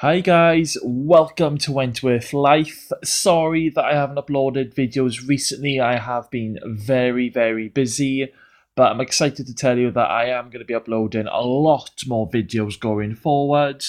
Hi guys, welcome to Wentworth Life. Sorry that I haven't uploaded videos recently. I have been very busy, but I'm excited to tell you that I am going to be uploading a lot more videos going forward.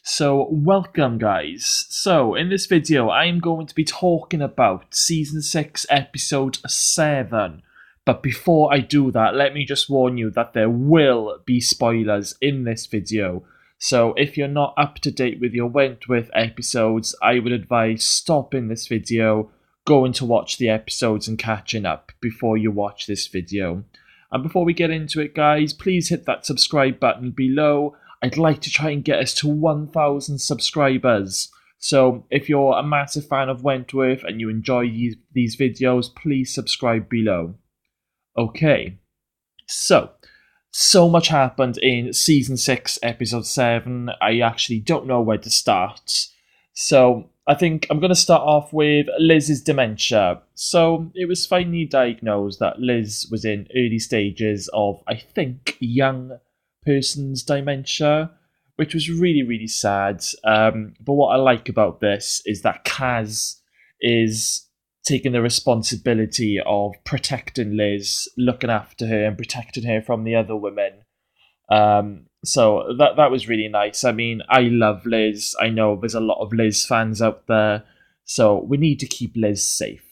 So, welcome guys. So, in this video, I'm going to be talking about Season 6, Episode 7. But before I do that, let me just warn you that there will be spoilers in this video. So if you're not up to date with your Wentworth episodes, I would advise stopping this video, going to watch the episodes and catching up before you watch this video. And before we get into it guys, please hit that subscribe button below. I'd like to try and get us to 1,000 subscribers. So if you're a massive fan of Wentworth and you enjoy these videos, please subscribe below. Okay, so much happened in Season 6, Episode 7. I actually don't know where to start. So, I think I'm going to start off with Liz's dementia. So, it was finally diagnosed that Liz was in early stages of, I think, young person's dementia, which was really sad. But what I like about this is that Kaz is taking the responsibility of protecting Liz, looking after her and protecting her from the other women. So that was really nice. I mean, I love Liz. I know there's a lot of Liz fans out there, so we need to keep Liz safe.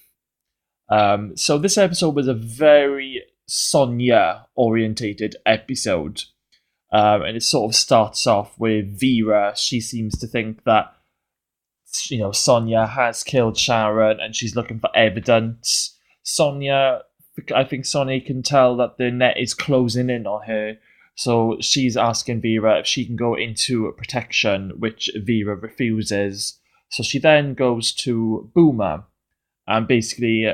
So this episode was a very Sonia orientated episode. And it sort of starts off with Vera. She seems to think that Sonia has killed Sharon and she's looking for evidence. I think Sonia can tell that the net is closing in on her, so she's asking Vera if she can go into protection, which Vera refuses. So she then goes to Boomer and basically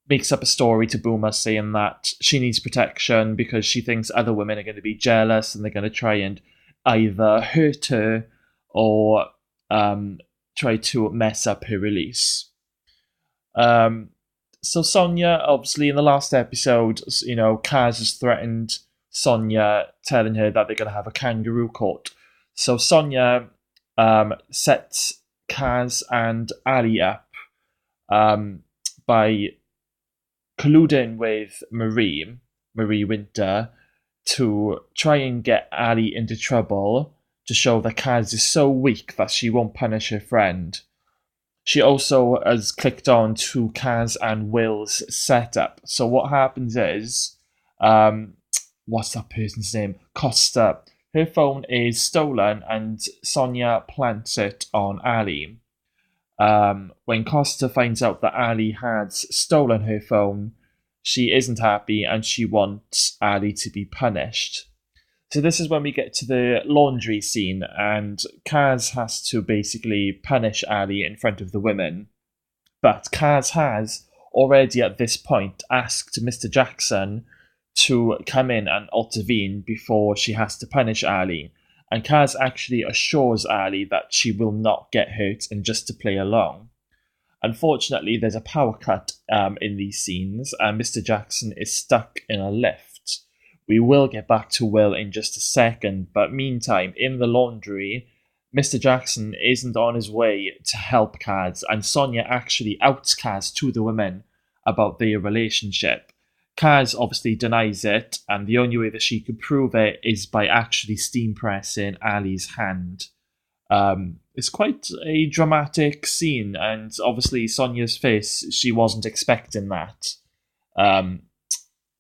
makes up a story to Boomer saying that she needs protection because she thinks other women are going to be jealous and they're going to try and either hurt her or try to mess up her release. So Sonia, obviously, in the last episode, Kaz has threatened Sonia, telling her that they're going to have a kangaroo court. So Sonia sets Kaz and Ali up by colluding with Marie Winter, to try and get Ali into trouble, to show that Kaz is so weak that she won't punish her friend. She also has clicked on to Kaz and Will's setup. So what happens is, what's that person's name? Costa. Her phone is stolen and Sonia plants it on Ali. When Costa finds out that Ali has stolen her phone, she isn't happy and she wants Ali to be punished. So this is when we get to the laundry scene, and Kaz has to basically punish Ali in front of the women. But Kaz has already at this point asked Mr. Jackson to come in and intervene before she has to punish Ali. And Kaz actually assures Ali that she will not get hurt and just to play along. Unfortunately, there's a power cut in these scenes, and Mr. Jackson is stuck in a lift. We will get back to Will in just a second, but meantime, in the laundry, Mr. Jackson isn't on his way to help Kaz, and Sonia actually outs Kaz to the women about their relationship. Kaz obviously denies it, and the only way that she could prove it is by actually steam pressing Ali's hand. It's quite a dramatic scene, and obviously Sonia's face, she wasn't expecting that.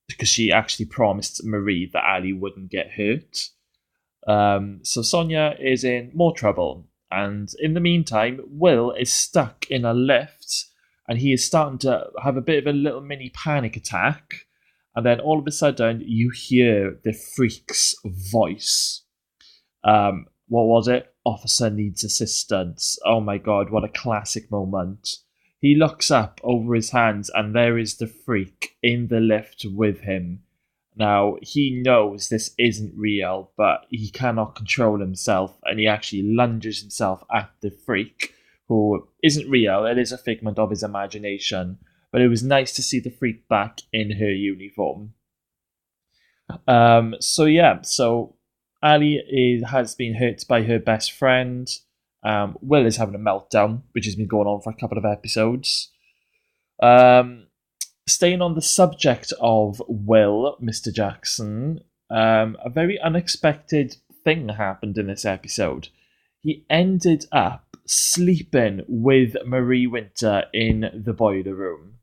Because she actually promised Marie that Ali wouldn't get hurt. So Sonia is in more trouble, and in the meantime, Will is stuck in a lift, and he is starting to have a bit of a little mini panic attack. And then all of a sudden, you hear the freak's voice. What was it? Officer needs assistance. Oh my god, what a classic moment. He looks up over his hands and there is the freak in the lift with him. Now, he knows this isn't real, but he cannot control himself and he actually lunges himself at the freak, who isn't real. It is a figment of his imagination, but it was nice to see the freak back in her uniform. So Ali has been hurt by her best friend, Will is having a meltdown, which has been going on for a couple of episodes. Um, Staying on the subject of Will, Mr. Jackson, a very unexpected thing happened in this episode. He ended up sleeping with Marie Winter in the boiler room.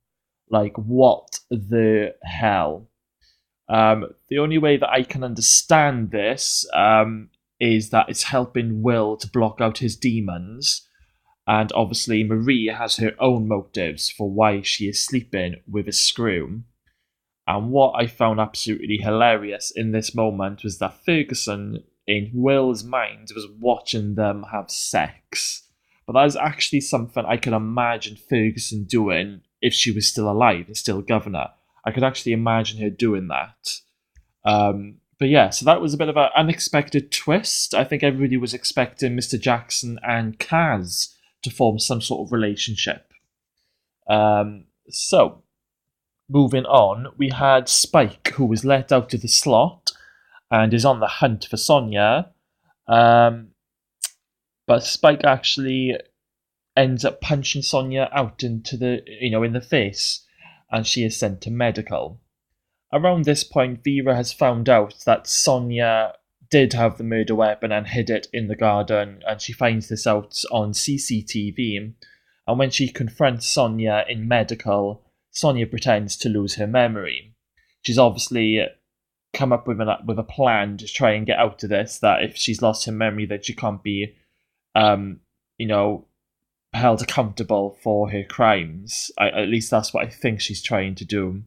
Like, what the hell? The only way that I can understand this is that it's helping Will to block out his demons. And obviously, Marie has her own motives for why she is sleeping with a screw. And what I found absolutely hilarious in this moment was that Ferguson, in Will's mind, was watching them have sex. But that is actually something I could imagine Ferguson doing if she was still alive and still governor. I could actually imagine her doing that. But yeah, so that was a bit of an unexpected twist. I think everybody was expecting Mr. Jackson and Kaz to form some sort of relationship. So, moving on, we had Spike, who was let out of the slot and is on the hunt for Sonia. But Spike actually ends up punching Sonia out into in the face, and she is sent to medical. Around this point, Vera has found out that Sonia did have the murder weapon and hid it in the garden, and she finds this out on CCTV. And when she confronts Sonia in medical, Sonia pretends to lose her memory. She's obviously come up with a plan to try and get out of this, that if she's lost her memory, that she can't be, held accountable for her crimes. At least that's what I think she's trying to do.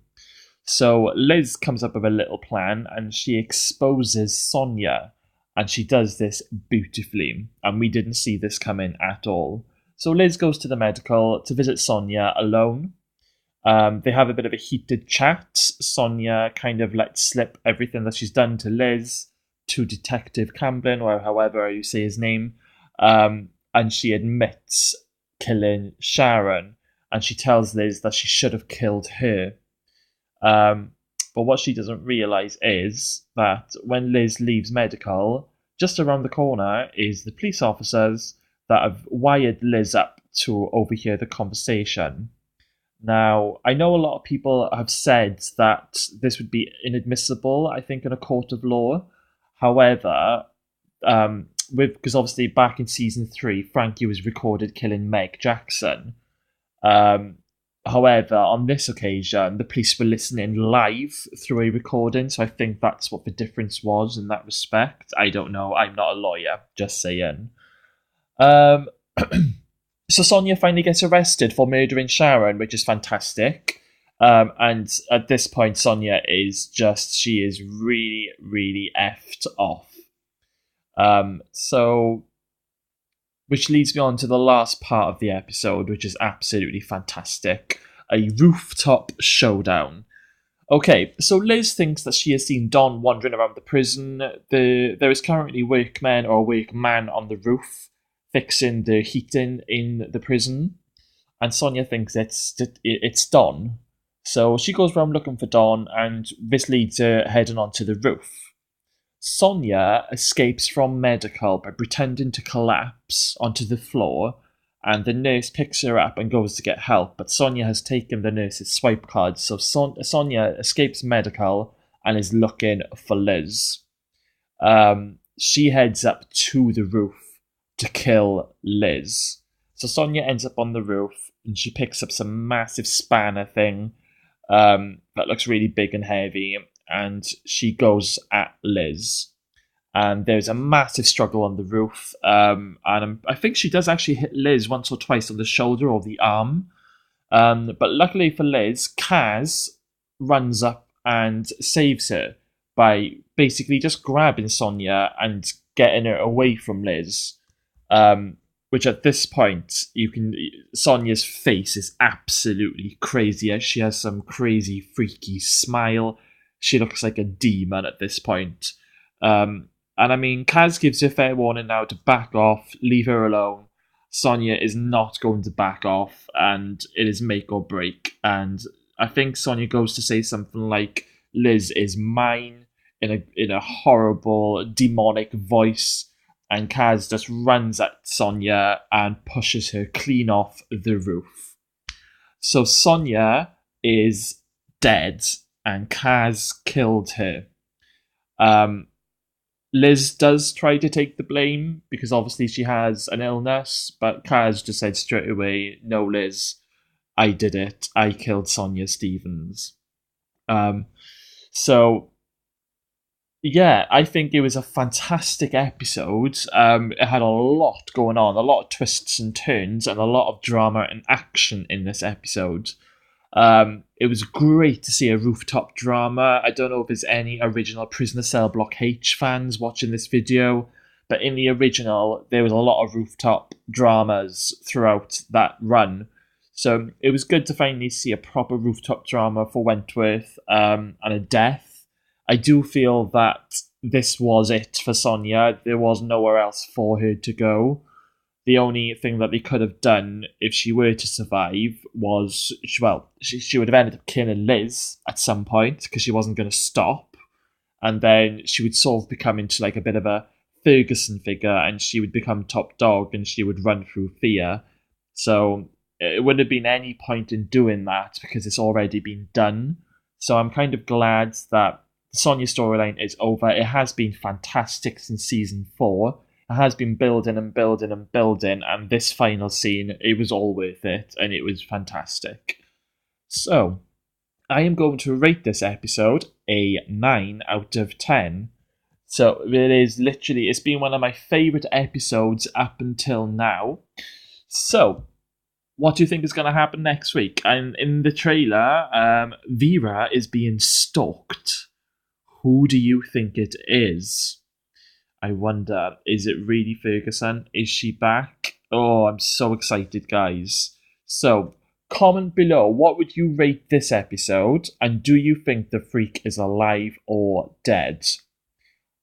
So Liz comes up with a little plan and she exposes Sonia, and she does this beautifully, and we didn't see this coming at all. So Liz goes to the medical to visit Sonia alone. They have a bit of a heated chat. Sonia kind of lets slip everything that she's done to Liz, to Detective Camden, or however you say his name, and she admits killing Sharon, and she tells Liz that she should have killed her. But what she doesn't realise is that when Liz leaves medical, just around the corner is the police officers that have wired Liz up to overhear the conversation. Now, I know a lot of people have said that this would be inadmissible, I think, in a court of law. However, because obviously back in season 3, Frankie was recorded killing Meg Jackson. However, on this occasion, the police were listening live through a recording, so I think that's what the difference was in that respect. I don't know, I'm not a lawyer, just saying. So Sonia finally gets arrested for murdering Sharon, which is fantastic. And at this point, Sonia is she is really, really effed off. Which leads me on to the last part of the episode, which is absolutely fantastic. A rooftop showdown. Okay, so Liz thinks that she has seen Don wandering around the prison. There is currently workmen or workman on the roof fixing the heating in the prison. And Sonia thinks it's Don. So she goes around looking for Don, and this leads her heading onto the roof. Sonia escapes from medical by pretending to collapse onto the floor, and the nurse picks her up and goes to get help, but Sonia has taken the nurse's swipe card, so Sonia escapes medical and is looking for Liz. She heads up to the roof to kill Liz. So Sonia ends up on the roof, and she picks up some massive spanner thing that looks really big and heavy, and she goes at Liz. And there's a massive struggle on the roof. And I think she does actually hit Liz once or twice on the shoulder or the arm. But luckily for Liz, Kaz runs up and saves her by basically just grabbing Sonia and getting her away from Liz. Which at this point, Sonia's face is absolutely crazy. She has some crazy, freaky smile. She looks like a demon at this point. And I mean, Kaz gives her fair warning now to back off, leave her alone. Sonia is not going to back off, and it is make or break. And I think Sonia goes to say something like, Liz is mine, in a horrible, demonic voice. and Kaz just runs at Sonia and pushes her clean off the roof. So Sonia is dead, and Kaz killed her. Liz does try to take the blame because obviously she has an illness, but Kaz just said straight away, "No, Liz, I did it. I killed Sonia Stevens." So yeah, I think it was a fantastic episode. It had a lot going on, a lot of twists and turns, and a lot of drama and action in this episode. It was great to see a rooftop drama. I don't know if there's any original Prisoner Cell Block H fans watching this video, but in the original, there was a lot of rooftop dramas throughout that run. So it was good to finally see a proper rooftop drama for Wentworth, and a death. I do feel that this was it for Sonia. There was nowhere else for her to go. The only thing that they could have done if she were to survive was, well, she would have ended up killing Liz at some point because she wasn't going to stop. And then she would sort of become into like a bit of a Ferguson figure, and she would become top dog and she would run through fear. So it wouldn't have been any point in doing that because it's already been done. So I'm kind of glad that the Sonia storyline is over. It has been fantastic since season 4. It has been building and building and building, and this final scene, it was all worth it, and it was fantastic. So, I am going to rate this episode a 9 out of 10. So, it is literally, it's been one of my favourite episodes up until now. So, what do you think is going to happen next week? And in the trailer, Vera is being stalked. Who do you think it is? I wonder, is it really Ferguson? Is she back? Oh, I'm so excited, guys. So, comment below, what would you rate this episode? And do you think the freak is alive or dead?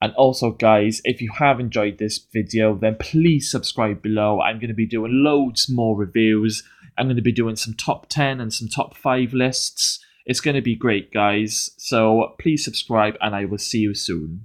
And also, guys, if you have enjoyed this video, then please subscribe below. I'm going to be doing loads more reviews. I'm going to be doing some top 10 and some top 5 lists. It's going to be great, guys. So please subscribe, and I will see you soon.